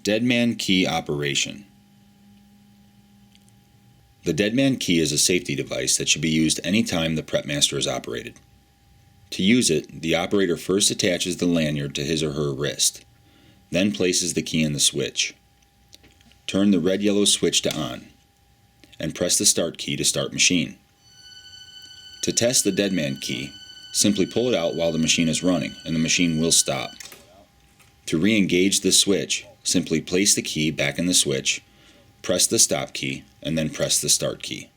Deadman key operation. The deadman key is a safety device that should be used any time the PrepMaster is operated. To use it, the operator first attaches the lanyard to his or her wrist, then places the key in the switch. Turn the red-yellow switch to on, and press the start key to start machine. To test the deadman key, simply pull it out while the machine is running, and the machine will stop. To re-engage the switch, simply place the key back in the switch, press the stop key, and then press the start key.